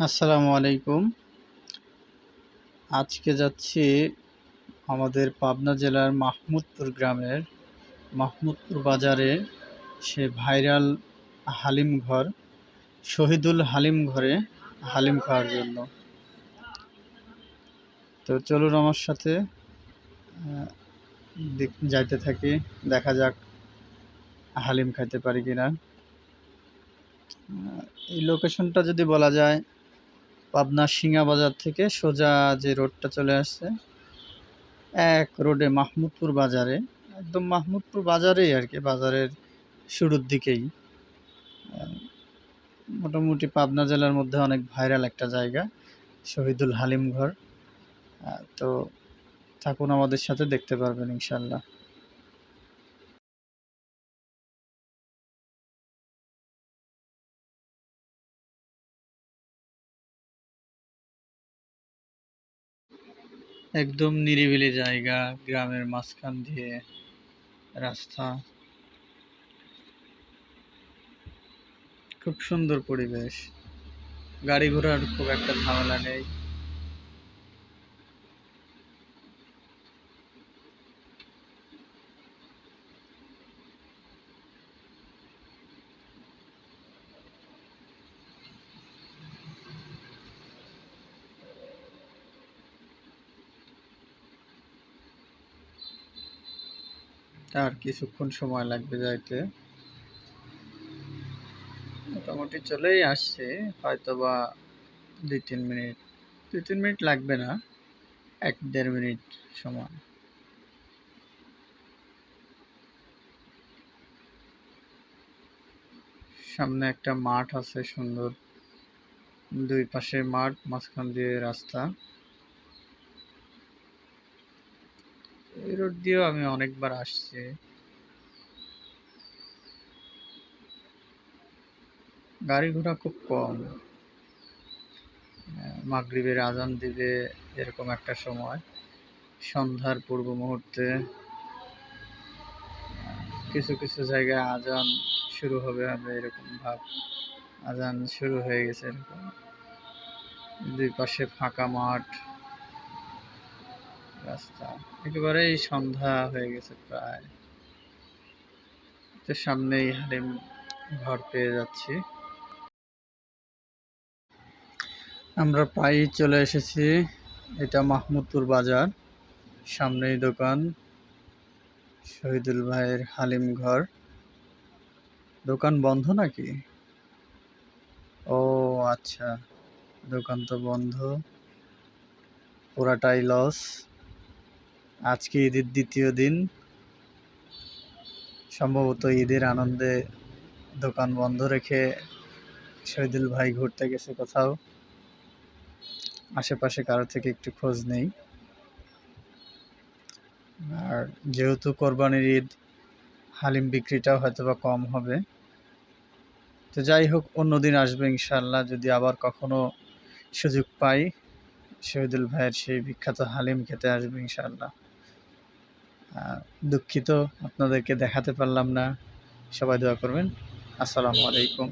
আসসালামু আলাইকুম। আজকে যাচ্ছি আমাদের পাবনা জেলার মাহমুদপুর গ্রামের মাহমুদপুর বাজারে সে ভাইরাল হালিম ঘর, শহীদুল হালিম ঘরে হালিম খাওয়ার জন্য। তো চলুন আমার সাথে যাইতে থাকি, দেখা যাক হালিম খাইতে পারি কিনা। এই লোকেশনটা যদি বলা যায়, পাবনা সিঙ্গা বাজার থেকে সোজা যে রোডটা চলে আসছে, এক রোডে মাহমুদপুর বাজারে, একদম মাহমুদপুর বাজারেই আর কি, বাজারের শুরুর দিকেই। মোটামুটি পাবনা জেলার মধ্যে অনেক ভাইরাল একটা জায়গা, শহীদুল হালিম ঘর। তো থাকুন আমাদের সাথে, দেখতে পারবেন ইনশাল্লাহ। একদম নিরিবিলি জায়গা, গ্রামের মাঝখান দিয়ে রাস্তা, খুব সুন্দর পরিবেশ, গাড়ি ঘোড়ার খুব একটা ঝামেলা নেই। আর কিছুক্ষণ সময় লাগবে যাইতে, মোটামুটি চলেই আসছে, হয়তো বা 2-3 মিনিট, 2-3 মিনিট লাগবে না, 1-1.5 মিনিট সময়। সামনে একটা মাঠ আছে সুন্দর, দুই পাশে মাঠ, মাঝখান দিয়ে রাস্তা। এই রোড দিয়েও আমি অনেকবার আসছি। গাড়ি ঘোড়া খুব কম। মাগরিবের আজান দিবে এরকম একটা সময়, সন্ধ্যার পূর্ব মুহূর্তে কিছু কিছু জায়গায় আজান শুরু হবে এরকম ভাব, আজান শুরু হয়ে গেছে এরকম। দুই পাশে ফাঁকা মাঠ, রাস্তা, একেবারেই সন্ধ্যা হয়ে গেছে প্রায়। তো সামনেই হালিম ঘর পেয়ে যাচ্ছি। আমরা প্রায়ই চলে এসেছি, এটা মাহমুদপুর বাজার, সামনেই দোকান শহীদুল ভাইয়ের হালিম ঘর। দোকান বন্ধ নাকি? ও আচ্ছা, দোকান তো বন্ধ, পুরাটাই লস। আজকে ঈদের দ্বিতীয় দিন, সম্ভবত ঈদের আনন্দে দোকান বন্ধ রেখে শহীদুল ভাই ঘুরতে গেছে কোথাও, আশেপাশে কারো থেকে একটু খোঁজ নেই। আর যেহেতু কোরবানির ঈদ, হালিম বিক্রিটাও হয়তো বা কম হবে। তো যাই হোক, অন্যদিন আসবে ইনশাল্লাহ, যদি আবার কখনো সুযোগ পাই, শহীদুল ভাইয়ের সেই বিখ্যাত হালিম খেতে আসবে ইনশাল্লাহ। দুঃখিত আপনাদেরকে দেখাতে পারলাম না, সবাই দোয়া করবেন। আসসালামু আলাইকুম।